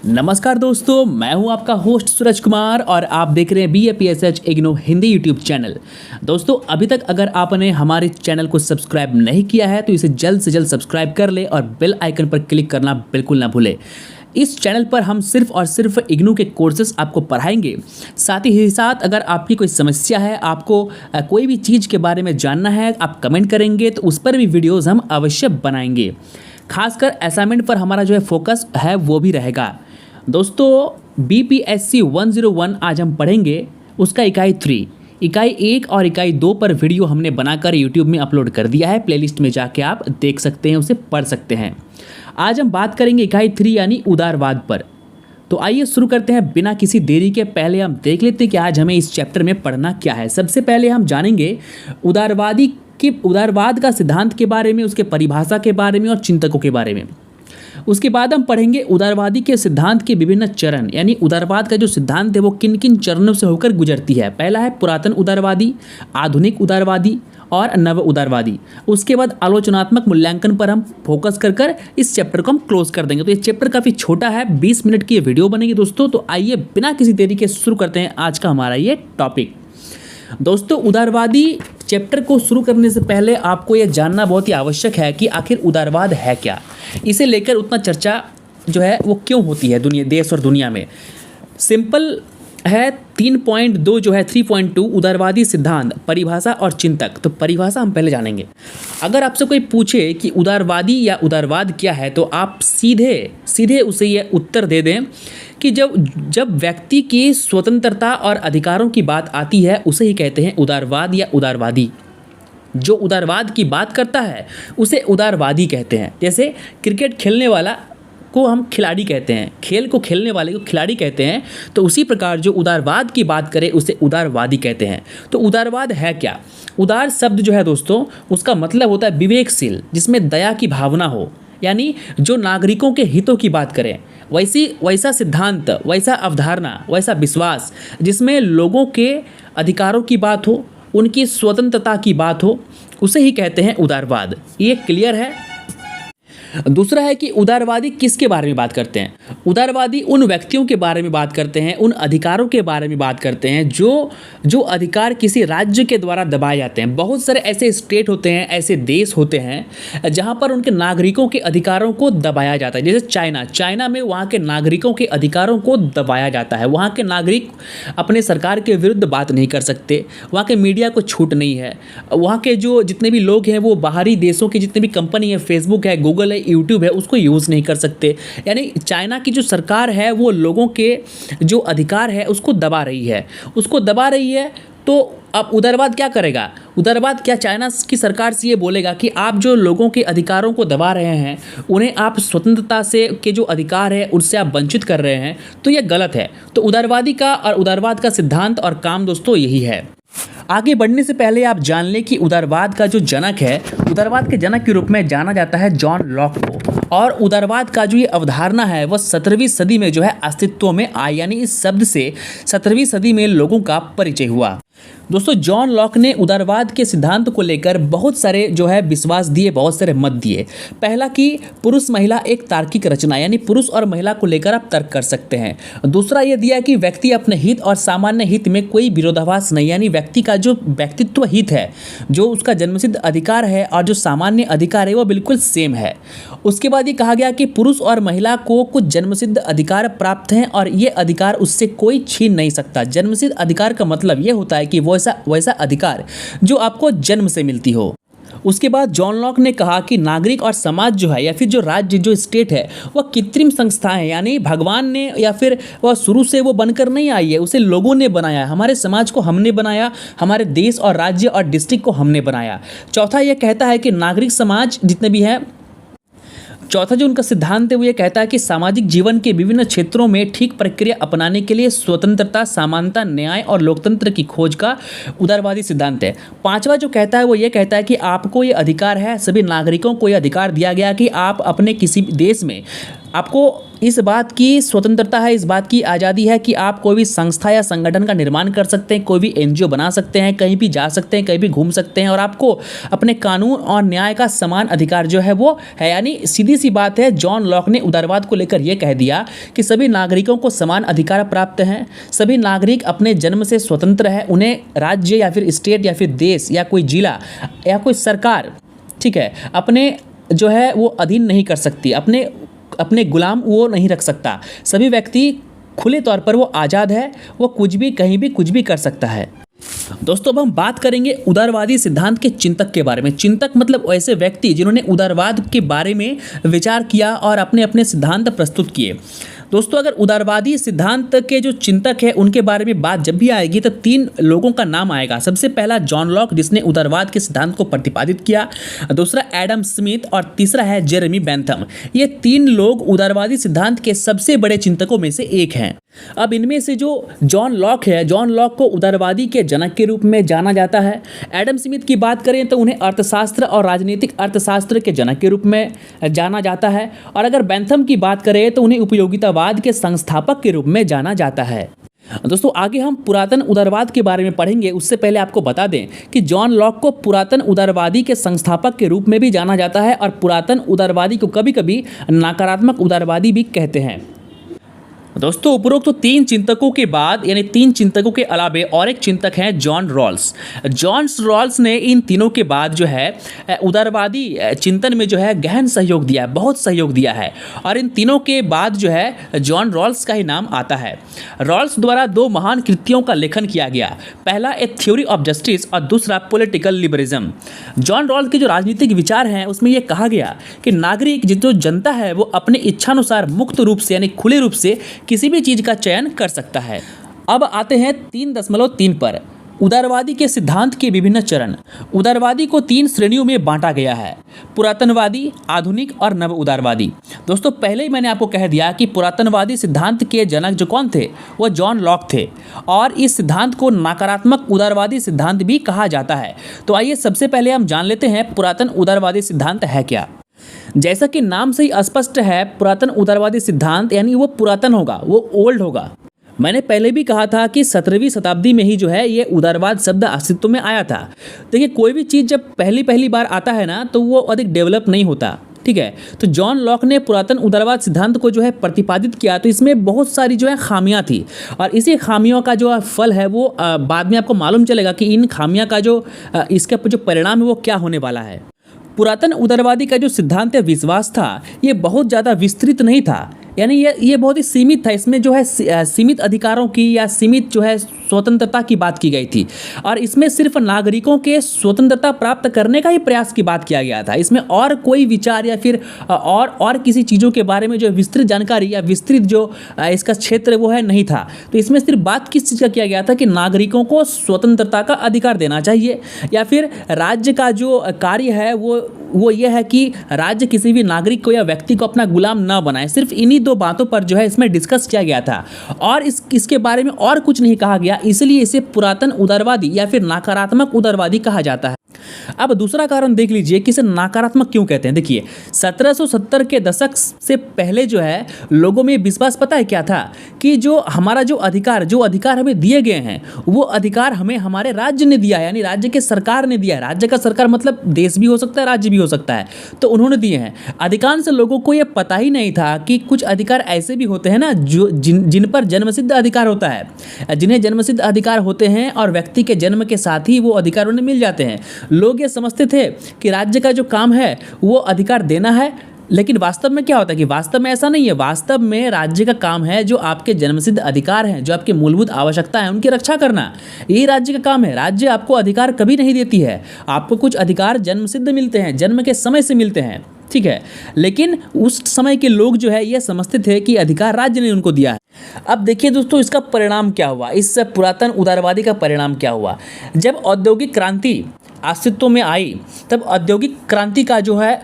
नमस्कार दोस्तों, मैं हूं आपका होस्ट सूरज कुमार और आप देख रहे हैं BAPSH IGNOU Hindi YouTube channel. दोस्तों, अभी तक अगर आपने हमारे चैनल को सब्सक्राइब नहीं किया है तो इसे जल्द से जल्द सब्सक्राइब कर ले और बेल आइकन पर क्लिक करना बिल्कुल ना भूले। इस चैनल पर हम सिर्फ और सिर्फ इग्नू के कोर्सेज आपको पढ़ाएंगे। साथ ही साथ अगर आपकी कोई समस्या है, आपको कोई भी चीज़ के बारे में जानना है, आप कमेंट करेंगे तो उस पर भी वीडियोज़ हम अवश्य बनाएंगे। खासकर असाइनमेंट पर हमारा जो है फोकस है वो भी रहेगा। दोस्तों, BPSC 101 आज हम पढ़ेंगे उसका इकाई 3, इकाई 1 और इकाई 2 पर वीडियो हमने बनाकर YouTube में अपलोड कर दिया है। प्लेलिस्ट में जाके आप देख सकते हैं, उसे पढ़ सकते हैं। आज हम बात करेंगे इकाई 3 यानी उदारवाद पर। तो आइए शुरू करते हैं बिना किसी देरी के। पहले हम देख लेते हैं कि आज हमें इस चैप्टर में पढ़ना क्या है। सबसे पहले हम जानेंगे उदारवाद का सिद्धांत के बारे में, उसके परिभाषा के बारे में और चिंतकों के बारे में। उसके बाद हम पढ़ेंगे उदारवादी के सिद्धांत के विभिन्न चरण, यानी उदारवाद का जो सिद्धांत है वो किन किन चरणों से होकर गुजरती है। पहला है पुरातन उदारवादी, आधुनिक उदारवादी और नव उदारवादी। उसके बाद आलोचनात्मक मूल्यांकन पर हम फोकस कर इस चैप्टर को हम क्लोज कर देंगे। तो ये चैप्टर काफ़ी छोटा है, 20 मिनट की ये वीडियो बनेगी दोस्तों। तो आइए बिना किसी देरी के शुरू करते हैं आज का हमारा ये टॉपिक। दोस्तों, उदारवादी चैप्टर को शुरू करने से पहले आपको यह जानना बहुत ही आवश्यक है कि आखिर उदारवाद है क्या। इसे लेकर उतना चर्चा जो है वो क्यों होती है देश और दुनिया में। सिंपल है 3.2 जो है 3.2 उदारवादी सिद्धांत, परिभाषा और चिंतक। तो परिभाषा हम पहले जानेंगे। अगर आपसे कोई पूछे कि उदारवादी या उदारवाद क्या है तो आप सीधे उसे यह उत्तर दे दें कि जब व्यक्ति की स्वतंत्रता और अधिकारों की बात आती है उसे ही कहते हैं उदारवाद या उदारवादी। जो उदारवाद की बात करता है उसे उदारवादी कहते हैं। जैसे क्रिकेट खेलने वाला को हम खिलाड़ी कहते हैं, खेल को खेलने वाले को खिलाड़ी कहते हैं, तो उसी प्रकार जो उदारवाद की बात करे उसे उदारवादी कहते हैं। तो उदारवाद है क्या? उदार शब्द जो है दोस्तों, उसका मतलब होता है विवेकशील, जिसमें दया की भावना हो, यानी जो नागरिकों के हितों की बात करें। वैसा सिद्धांत, वैसा अवधारणा, वैसा विश्वास जिसमें लोगों के अधिकारों की बात हो, उनकी स्वतंत्रता की बात हो, उसे ही कहते हैं उदारवाद। ये क्लियर है। दूसरा है कि उदारवादी किसके बारे में बात करते हैं। उदारवादी उन व्यक्तियों के बारे में बात करते हैं, उन अधिकारों के बारे में बात करते हैं जो अधिकार किसी राज्य के द्वारा दबाए जाते हैं। बहुत सारे ऐसे स्टेट होते हैं, ऐसे देश होते हैं जहां पर उनके नागरिकों के अधिकारों को दबाया जाता है। जैसे चाइना में वहाँ के नागरिकों के अधिकारों को दबाया जाता है। वहाँ के नागरिक अपने सरकार के विरुद्ध बात नहीं कर सकते, वहाँ के मीडिया को छूट नहीं है, वहाँ के जो जितने भी लोग हैं वो बाहरी देशों की जितनी भी कंपनी है, फेसबुक है, गूगल है, यूट्यूब है, उसको यूज़ नहीं कर सकते। यानी चाइना की जो सरकार है वो लोगों के जो अधिकार है उसको दबा रही है। तो अब उदारवाद क्या करेगा? उदारवाद क्या चाइना की सरकार से ये बोलेगा कि आप जो लोगों के अधिकारों को दबा रहे हैं, उन्हें आप स्वतंत्रता से के जो अधिकार है उससे आप वंचित कर रहे हैं, तो यह गलत है। तो उदारवादी का और उदारवाद का सिद्धांत और काम दोस्तों यही है। आगे बढ़ने से पहले आप जान लें कि उदारवाद का जो जनक है, उदारवाद के जनक के रूप में जाना जाता है जॉन लॉक को। और उदारवाद का जो ये अवधारणा है वह 17वीं सदी में जो है अस्तित्व में आई, यानी इस शब्द से 17वीं सदी में लोगों का परिचय हुआ। दोस्तों, जॉन लॉक ने उदारवाद के सिद्धांत को लेकर बहुत सारे जो है विश्वास दिए, बहुत सारे मत दिए। पहला कि पुरुष महिला एक तार्किक रचना, यानी पुरुष और महिला को लेकर आप तर्क कर सकते हैं। दूसरा ये दिया कि व्यक्ति अपने हित और सामान्य हित में कोई विरोधाभास नहीं, यानी व्यक्ति का जो व्यक्तित्व हित है, जो उसका जन्मसिद्ध अधिकार है और जो सामान्य अधिकार है वो बिल्कुल सेम है। उसके बाद ये कहा गया कि पुरुष और महिला को कुछ जन्मसिद्ध अधिकार प्राप्त हैं और ये अधिकार उससे कोई छीन नहीं सकता। जन्मसिद्ध अधिकार का मतलब ये होता है कि वैसा अधिकार जो आपको जन्म से मिलती हो। उसके बाद जॉन लॉक ने कहा कि नागरिक और समाज जो है या फिर जो राज्य, जो स्टेट है, वह कृत्रिम संस्था है, यानी भगवान ने या फिर वह शुरू से वो बनकर नहीं आई है, उसे लोगों ने बनाया। हमारे समाज को हमने बनाया, हमारे देश और राज्य और डिस्ट्रिक्ट को हमने बनाया। चौथा यह कहता है कि नागरिक समाज जितने भी हैं, चौथा जो उनका सिद्धांत है वो ये कहता है कि सामाजिक जीवन के विभिन्न क्षेत्रों में ठीक प्रक्रिया अपनाने के लिए स्वतंत्रता, समानता, न्याय और लोकतंत्र की खोज का उदारवादी सिद्धांत है। पांचवा जो कहता है वो ये कहता है कि आपको ये अधिकार है, सभी नागरिकों को ये अधिकार दिया गया कि आप अपने किसी देश में आपको इस बात की स्वतंत्रता है, इस बात की आज़ादी है कि आप कोई भी संस्था या संगठन का निर्माण कर सकते हैं, कोई भी एनजीओ बना सकते हैं, कहीं भी जा सकते हैं, कहीं भी घूम सकते हैं और आपको अपने कानून और न्याय का समान अधिकार जो है वो है। यानी सीधी सी बात है, जॉन लॉक ने उदारवाद को लेकर यह कह दिया कि सभी नागरिकों को समान अधिकार प्राप्त हैं, सभी नागरिक अपने जन्म से स्वतंत्र है, उन्हें राज्य या फिर स्टेट या फिर देश या कोई जिला या कोई सरकार, ठीक है, अपने जो है वो अधीन नहीं कर सकती, अपने गुलाम वो नहीं रख सकता। सभी व्यक्ति खुले तौर पर वो आज़ाद है, वो कुछ भी कहीं भी कुछ भी कर सकता है। दोस्तों अब हम बात करेंगे उदारवादी सिद्धांत के चिंतक के बारे में। चिंतक मतलब ऐसे व्यक्ति जिन्होंने उदारवाद के बारे में विचार किया और अपने अपने सिद्धांत प्रस्तुत किए। दोस्तों अगर उदारवादी सिद्धांत के जो चिंतक है उनके बारे में बात जब भी आएगी तो 3 लोगों का नाम आएगा। सबसे पहला जॉन लॉक, जिसने उदारवाद के सिद्धांत को प्रतिपादित किया, दूसरा एडम स्मिथ और तीसरा है जेरेमी बेंथम। ये 3 लोग उदारवादी सिद्धांत के सबसे बड़े चिंतकों में से एक हैं। अब इनमें से जो जॉन लॉक है, जॉन लॉक को उदारवादी के जनक के रूप में जाना जाता है। एडम स्मिथ की बात करें तो उन्हें अर्थशास्त्र और राजनीतिक अर्थशास्त्र के जनक के रूप में जाना जाता है और अगर बेंथम की बात करें तो उन्हें उपयोगितावाद के संस्थापक के रूप में जाना जाता है। दोस्तों आगे हम पुरातन उदारवाद के बारे में पढ़ेंगे, उससे पहले आपको बता दें कि जॉन लॉक को पुरातन उदारवादी के संस्थापक के रूप में भी जाना जाता है और पुरातन उदारवादी को कभी कभी नकारात्मक उदारवादी भी कहते हैं। दोस्तों उपरोक्त 3 चिंतकों के बाद यानी 3 चिंतकों के अलावे और एक चिंतक हैं जॉन रॉल्स। जॉन रॉल्स ने इन तीनों के बाद जो है उदारवादी चिंतन में जो है गहन सहयोग दिया है, बहुत सहयोग दिया है और इन तीनों के बाद जो है जॉन रॉल्स का ही नाम आता है। रॉल्स द्वारा 2 महान कृतियों का लेखन किया गया, पहला ए थ्योरी ऑफ जस्टिस और दूसरा पॉलिटिकल लिबरलिज्म। जॉन रॉल्स के जो राजनीतिक विचार हैं उसमें यह कहा गया कि नागरिक जो जनता है वो अपने इच्छानुसार मुक्त रूप से यानी खुले रूप से किसी भी चीज का चयन कर सकता है। अब आते हैं 3.3 पर, उदारवादी के सिद्धांत के विभिन्न चरण। उदारवादी को 3 श्रेणियों में बांटा गया है, पुरातनवादी, आधुनिक और नव उदारवादी। दोस्तों पहले ही मैंने आपको कह दिया कि पुरातनवादी सिद्धांत के जनक जो कौन थे वो जॉन लॉक थे और इस सिद्धांत को नकारात्मक उदारवादी सिद्धांत भी कहा जाता है। तो आइए सबसे पहले हम जान लेते हैं पुरातन उदारवादी सिद्धांत है क्या। जैसा कि नाम से ही स्पष्ट है, पुरातन उदारवादी सिद्धांत यानी वो पुरातन होगा, वो ओल्ड होगा। मैंने पहले भी कहा था कि 17वीं शताब्दी में ही जो है ये उदारवाद शब्द अस्तित्व में आया था। देखिए कोई भी चीज़ जब पहली बार आता है ना तो वो अधिक डेवलप नहीं होता, ठीक है। तो जॉन लॉक ने पुरातन उदारवाद सिद्धांत को जो है प्रतिपादित किया तो इसमें बहुत सारी जो है खामियां थी और इसी खामियों का जो फल है वो बाद में आपको मालूम चलेगा कि इन खामियां का जो इसका जो परिणाम है वो क्या होने वाला है। पुरातन उदारवादी का जो सिद्धांत विश्वास था ये बहुत ज़्यादा विस्तृत नहीं था, यानी ये बहुत ही सीमित था। इसमें जो है सीमित अधिकारों की या सीमित जो है स्वतंत्रता की बात की गई थी और इसमें सिर्फ नागरिकों के स्वतंत्रता प्राप्त करने का ही प्रयास की बात किया गया था। इसमें और कोई विचार या फिर और किसी चीज़ों के बारे में जो विस्तृत जानकारी या विस्तृत जो इसका क्षेत्र वो है नहीं था। तो इसमें सिर्फ बात किस चीज़ का किया गया था कि नागरिकों को स्वतंत्रता का अधिकार देना चाहिए या फिर राज्य का जो कार्य है वो ये है कि राज्य किसी भी नागरिक को या व्यक्ति को अपना गुलाम ना बनाए। सिर्फ इन्हीं 2 बातों पर जो है इसमें डिस्कस किया गया था और इसके बारे में और कुछ नहीं कहा गया, इसलिए इसे पुरातन उदारवादी या फिर नकारात्मक उदारवादी कहा जाता है। अब दूसरा कारण देख लीजिए कि इसे नकारात्मक क्यों कहते हैं। देखिए 1770 के दशक से पहले जो है लोगों में विश्वास पता है क्या था कि जो हमारा जो अधिकार हमें दिए गए हैं वो अधिकार हमें हमारे राज्य ने दिया है, यानी राज्य के सरकार ने दिया है। राज्य का सरकार मतलब देश भी हो सकता है, राज्य भी हो सकता है, तो उन्होंने दिए हैं। अधिकांश लोगों को ये पता ही नहीं था कि कुछ अधिकार ऐसे भी होते हैं ना जो जिन पर जन्मसिद्ध अधिकार होता है, जिन्हें जन्मसिद्ध अधिकार होते हैं और व्यक्ति के जन्म के साथ ही वो अधिकार उन्हें मिल जाते हैं। लोग ये समझते थे कि राज्य का जो काम है वो अधिकार देना है, लेकिन वास्तव में क्या होता है कि वास्तव में ऐसा नहीं है। वास्तव में राज्य का काम है जो आपके जन्मसिद्ध अधिकार हैं, जो आपकी मूलभूत आवश्यकता है उनकी रक्षा करना, यही राज्य का काम है। राज्य आपको अधिकार कभी नहीं देती है, आपको कुछ अधिकार जन्मसिद्ध मिलते हैं, जन्म के समय से मिलते हैं, ठीक है। लेकिन उस समय के लोग जो है ये समझते थे कि अधिकार राज्य ने उनको दिया है। अब देखिए दोस्तों इसका परिणाम क्या हुआ, इस पुरातन उदारवादी का परिणाम क्या हुआ। जब औद्योगिक क्रांति अस्तित्व में आई तब औद्योगिक क्रांति का जो है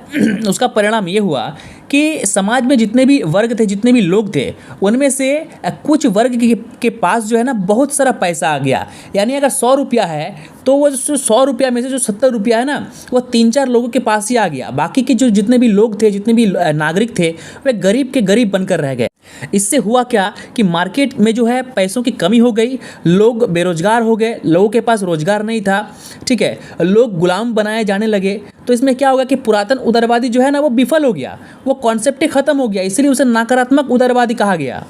उसका परिणाम ये हुआ कि समाज में जितने भी वर्ग थे, जितने भी लोग थे, उनमें से कुछ वर्ग के पास जो है ना बहुत सारा पैसा आ गया। यानी अगर 100 रुपया है तो वो 100 रुपया में से जो 70 रुपया है ना वो 3-4 लोगों के पास ही आ गया। बाकी के जो जितने भी लोग थे, जितने भी नागरिक थे, वे गरीब के गरीब बनकर रह गए। इससे हुआ क्या कि मार्केट में जो है पैसों की कमी हो गई, लोग बेरोजगार हो गए, लोगों के पास रोजगार नहीं था, ठीक है, लोग गुलाम बनाए जाने लगे। तो इसमें क्या होगा कि पुरातन उदारवादी जो है ना वो विफल हो गया, वो कॉन्सेप्ट ही खत्म हो गया, इसलिए उसे नकारात्मक उदारवादी कहा गया।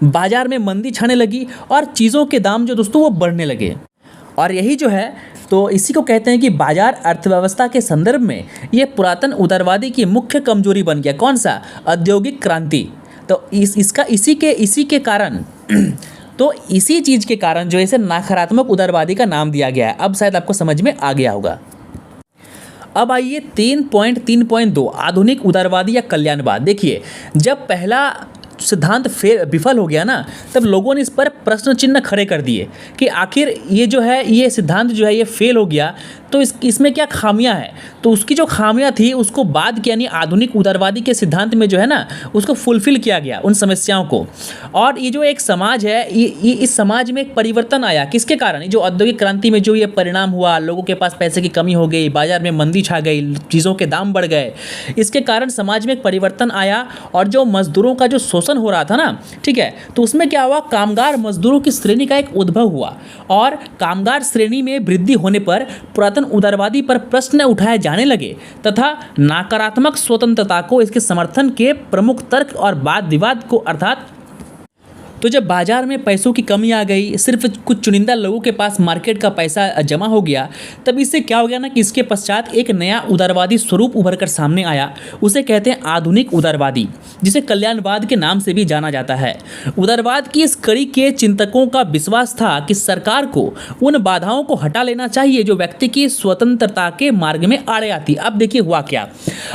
बाजार में मंदी छाने लगी और चीज़ों के दाम जो दोस्तों वो बढ़ने लगे। और यही जो है तो इसी को कहते हैं कि बाजार अर्थव्यवस्था के संदर्भ में ये पुरातन उदारवादी की मुख्य कमजोरी बन गया। कौन सा? औद्योगिक क्रांति। तो इसी के कारण तो इसी चीज़ के कारण जो इसे नकारात्मक उदारवादी का नाम दिया गया है। अब शायद आपको समझ में आ गया होगा। अब आइए 3.3.2 आधुनिक उदारवादी या कल्याणवाद। देखिए, जब पहला सिद्धांत विफल हो गया ना, तब लोगों ने इस पर प्रश्न चिन्ह खड़े कर दिए कि आखिर ये जो है ये सिद्धांत जो है ये फेल हो गया, तो इसमें क्या खामियां हैं। तो उसकी जो खामियां थी उसको बाद के यानी आधुनिक उदारवादी के सिद्धांत में जो है ना उसको फुलफिल किया गया, उन समस्याओं को। और ये जो एक समाज है, ये इस समाज में एक परिवर्तन आया। किसके कारण? ये जो औद्योगिक क्रांति में जो ये परिणाम हुआ, लोगों के पास पैसे की कमी हो गई, बाजार में मंदी छा गई, चीज़ों के दाम बढ़ गए, इसके कारण समाज में एक परिवर्तन आया। और जो मजदूरों का जो शोषण हो रहा था ना, ठीक है, तो उसमें क्या हुआ, कामगार मजदूरों की श्रेणी का एक उद्भव हुआ। और कामगार श्रेणी में वृद्धि होने पर पुरातन उदारवादी पर प्रश्न उठाए जाने लगे तथा नकारात्मक स्वतंत्रता को इसके समर्थन के प्रमुख तर्क और वाद विवाद को अर्थात तो जब बाजार में पैसों की कमी आ गई, सिर्फ कुछ चुनिंदा लोगों के पास मार्केट का पैसा जमा हो गया, तब इससे क्या हो गया ना कि इसके पश्चात एक नया उदारवादी स्वरूप उभर कर सामने आया। उसे कहते हैं आधुनिक उदारवादी, जिसे कल्याणवाद के नाम से भी जाना जाता है। उदारवाद की इस कड़ी के चिंतकों का विश्वास था कि सरकार को उन बाधाओं को हटा लेना चाहिए जो व्यक्ति की स्वतंत्रता के मार्ग में आड़े आती। अब देखिए हुआ क्या,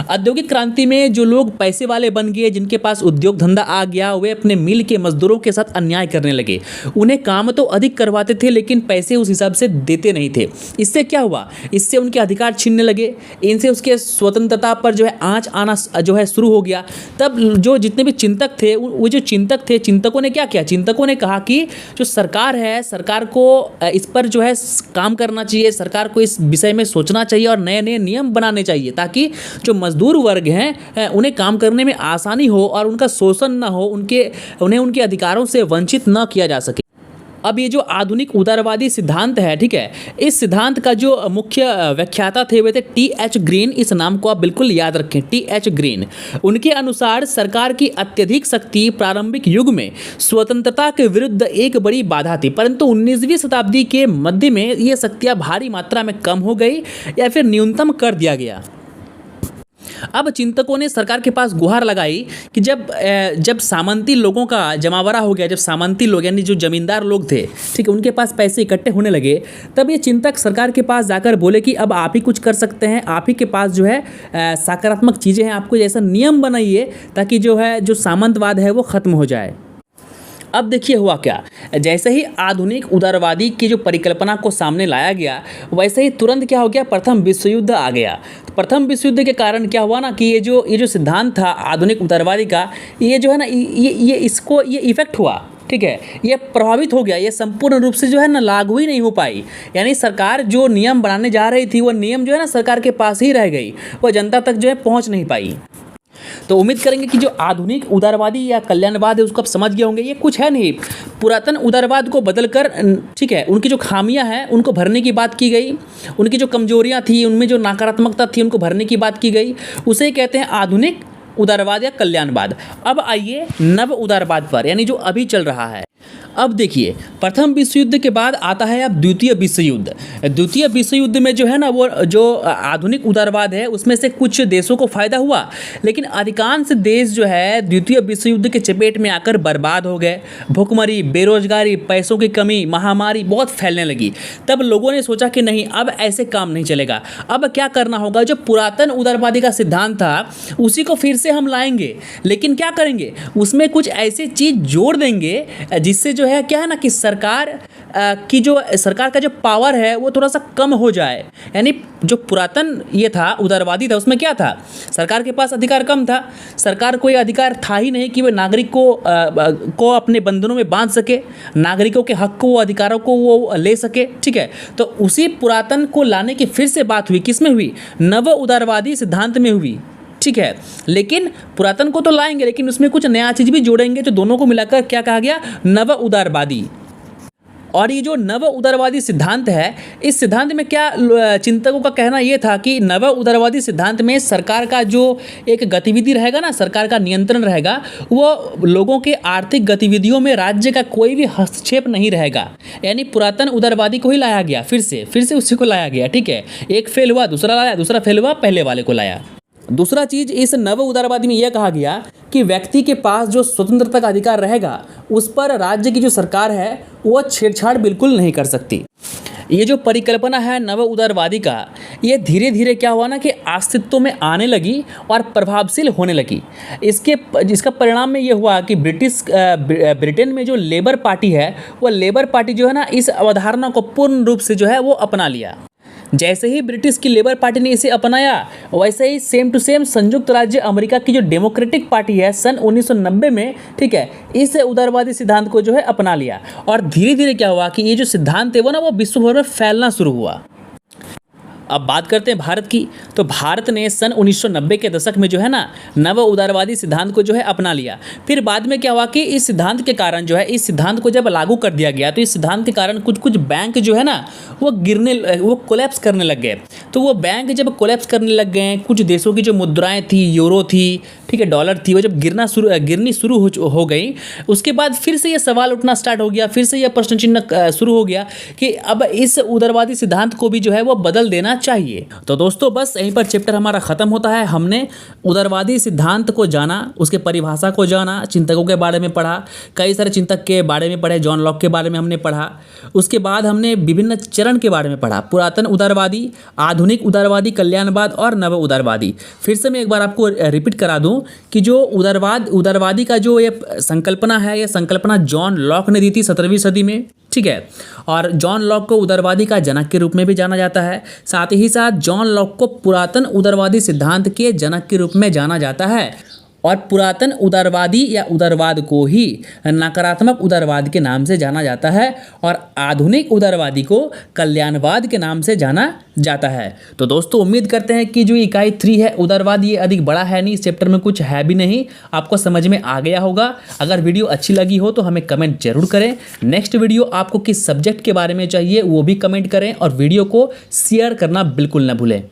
औद्योगिक क्रांति में जो लोग पैसे वाले बन गए, जिनके पास उद्योग धंधा आ गया, वे अपने मिल के मजदूरों के साथ अन्याय करने लगे। उन्हें काम तो अधिक करवाते थे लेकिन पैसे उस हिसाब से देते नहीं थे। इससे क्या हुआ, इससे उनके अधिकार छीनने लगे, इनसे उसके स्वतंत्रता पर जो है आंच आना जो है शुरू हो गया। तब जो जितने भी चिंतक थे, वो जो चिंतक थे, चिंतकों ने क्या किया, चिंतकों ने कहा कि जो सरकार है, सरकार को इस पर जो है काम करना चाहिए, सरकार को इस विषय में सोचना चाहिए और नए नए नियम बनाने चाहिए ताकि जो मजदूर वर्ग हैं उन्हें काम करने में आसानी हो और उनका शोषण ना हो, उन्हें उनके अधिकारों से वंचित न किया जा सके। अब ये जो आधुनिक उदारवादी सिद्धांत है, ठीक है, इस सिद्धांत का जो मुख्य व्याख्याता थे वे थे टी.एच. ग्रीन। इस नाम को आप बिल्कुल याद रखें, टी.एच. ग्रीन। उनके अनुसार सरकार की अत्यधिक शक्ति प्रारंभिक युग में स्वतंत्रता के विरुद्ध एक बड़ी बाधा थी, परंतु 19वीं शताब्दी के मध्य में ये शक्तियाँ भारी मात्रा में कम हो गई या फिर न्यूनतम कर दिया गया। अब चिंतकों ने सरकार के पास गुहार लगाई कि जब सामंती लोगों का जमावड़ा हो गया, जब सामंती लोग यानी जो जमींदार लोग थे, ठीक है, उनके पास पैसे इकट्ठे होने लगे, तब ये चिंतक सरकार के पास जाकर बोले कि अब आप ही कुछ कर सकते हैं, आप ही के पास जो है सकारात्मक चीज़ें हैं, आपको ऐसा नियम बनाइए ताकि जो है जो सामंतवाद है वो ख़त्म हो जाए। अब देखिए हुआ क्या, जैसे ही आधुनिक उदारवादी की जो परिकल्पना को सामने लाया गया, वैसे ही तुरंत क्या हो गया, प्रथम विश्व युद्ध आ गया। प्रथम विश्व युद्ध के कारण क्या हुआ ना कि ये जो सिद्धांत था आधुनिक उदारवादी का, ये जो है ना ये इफेक्ट हुआ, ठीक है, ये प्रभावित हो गया, ये संपूर्ण रूप से जो है ना लागू ही नहीं हो पाई। यानी सरकार जो नियम बनाने जा रही थी वो नियम जो है ना सरकार के पास ही रह गई, वो जनता तक जो है पहुंच नहीं पाई। तो उम्मीद करेंगे कि जो आधुनिक उदारवादी या कल्याणवाद है उसको आप समझ गए होंगे। ये कुछ है नहीं, पुरातन उदारवाद को बदलकर, ठीक है, उनकी जो खामियां हैं उनको भरने की बात की गई, उनकी जो कमजोरियां थी, उनमें जो नकारात्मकता थी उनको भरने की बात की गई। उसे कहते हैं आधुनिक उदारवाद या कल्याणवाद। अब आइए नव उदारवाद पर, यानी जो अभी चल रहा है। अब देखिए, प्रथम विश्व युद्ध के बाद आता है अब द्वितीय विश्व युद्ध। द्वितीय विश्व युद्ध में जो है ना वो जो आधुनिक उदारवाद है उसमें से कुछ देशों को फायदा हुआ, लेकिन अधिकांश देश जो है द्वितीय विश्व युद्ध के चपेट में आकर बर्बाद हो गए। भुखमरी, बेरोजगारी, पैसों की कमी, महामारी बहुत फैलने लगी। तब लोगों ने सोचा कि नहीं, अब ऐसे काम नहीं चलेगा, अब क्या करना होगा, जो पुरातन उदारवादी का सिद्धांत था उसी को फिर से हम लाएंगे, लेकिन क्या करेंगे, उसमें कुछ ऐसी चीज़ जोड़ देंगे जिससे जो है क्या है ना कि सरकार की जो सरकार का जो पावर है वो थोड़ा सा कम हो जाए। यानी जो पुरातन ये था, उदारवादी था, उसमें क्या था, सरकार के पास अधिकार कम था, सरकार को ये अधिकार था ही नहीं कि वो नागरिक को अपने बंधनों में बांध सके, नागरिकों के हक को, वो अधिकारों को वो ले सके। ठीक है, तो उसी पुरातन को लाने की फिर से बात हुई, किस में हुई, नव उदारवादी सिद्धांत में हुई। ठीक है, लेकिन पुरातन को तो लाएंगे, लेकिन उसमें कुछ नया चीज़ भी जोड़ेंगे, तो दोनों को मिलाकर क्या कहा गया, नव उदारवादी। और ये जो नव उदारवादी सिद्धांत है, इस सिद्धांत में क्या चिंतकों का कहना ये था कि नव उदारवादी सिद्धांत में सरकार का जो एक गतिविधि रहेगा ना, सरकार का नियंत्रण रहेगा, वो लोगों के आर्थिक गतिविधियों में राज्य का कोई भी हस्तक्षेप नहीं रहेगा। यानी पुरातन उदारवादी को ही लाया गया, फिर से उसी को लाया गया। ठीक है, एक फेल हुआ, दूसरा लाया, दूसरा फेल हुआ, पहले वाले को लाया। दूसरा चीज़ इस नव उदारवादी में यह कहा गया कि व्यक्ति के पास जो स्वतंत्रता का अधिकार रहेगा, उस पर राज्य की जो सरकार है वो छेड़छाड़ बिल्कुल नहीं कर सकती। ये जो परिकल्पना है नव उदारवादी का, ये धीरे धीरे क्या हुआ ना कि अस्तित्व में आने लगी और प्रभावशील होने लगी। इसका परिणाम में ये हुआ कि ब्रिटेन में जो लेबर पार्टी है, वो लेबर पार्टी जो है ना, इस अवधारणा को पूर्ण रूप से जो है वो अपना लिया। जैसे ही ब्रिटिश की लेबर पार्टी ने इसे अपनाया, वैसे ही सेम टू सेम संयुक्त राज्य अमेरिका की जो डेमोक्रेटिक पार्टी है सन 1990 में, ठीक है, इस उदारवादी सिद्धांत को जो है अपना लिया। और धीरे धीरे क्या हुआ कि ये जो सिद्धांत है वो ना, वो विश्व भर में फैलना शुरू हुआ। अब बात करते हैं भारत की, तो भारत ने सन 1990 के दशक में जो है ना, नव उदारवादी सिद्धांत को जो है अपना लिया। फिर बाद में क्या हुआ कि इस सिद्धांत के कारण जो है, इस सिद्धांत को जब लागू कर दिया गया, तो इस सिद्धांत के कारण कुछ बैंक जो है ना, वो कोलैप्स करने लग गए। तो वो बैंक जब कोलैप्स करने लग गए, कुछ देशों की जो मुद्राएं थी, यूरो थी, ठीक है, डॉलर थी, वो जब गिरनी शुरू हो गई, उसके बाद फिर से ये सवाल उठना स्टार्ट हो गया, फिर से यह प्रश्न चिन्ह शुरू हो गया कि अब इस उदारवादी सिद्धांत को भी जो है वो बदल देना चाहिए। तो दोस्तों बस यहीं पर चैप्टर हमारा ख़त्म होता है। हमने उदारवादी सिद्धांत को जाना, उसके परिभाषा को जाना, चिंतकों के बारे में पढ़ा, कई सारे चिंतक के बारे में पढ़े, जॉन लॉक के बारे में हमने पढ़ा। उसके बाद हमने विभिन्न चरण के बारे में पढ़ा, पुरातन उदारवादी, आधुनिक उदारवादी, कल्याणवाद और नव उदारवादी। फिर से मैं एक बार आपको रिपीट करा दूं कि जो उदारवादी का जो ये संकल्पना है, ये संकल्पना जॉन लॉक ने दी थी 17वीं सदी में। ठीक है, और जॉन लॉक को उदारवादी का जनक के रूप में भी जाना जाता है। साथ ही साथ जॉन लॉक को पुरातन उदारवादी सिद्धांत के जनक के रूप में जाना जाता है। और पुरातन उदारवादी या उदारवाद को ही नकारात्मक उदारवाद के नाम से जाना जाता है, और आधुनिक उदारवादी को कल्याणवाद के नाम से जाना जाता है। तो दोस्तों उम्मीद करते हैं कि जो इकाई 3 है उदारवाद, ये अधिक बड़ा है नहीं, इस चैप्टर में कुछ है भी नहीं, आपको समझ में आ गया होगा। अगर वीडियो अच्छी लगी हो तो हमें कमेंट जरूर करें। नेक्स्ट वीडियो आपको किस सब्जेक्ट के बारे में चाहिए वो भी कमेंट करें, और वीडियो को शेयर करना बिल्कुल ना भूलें।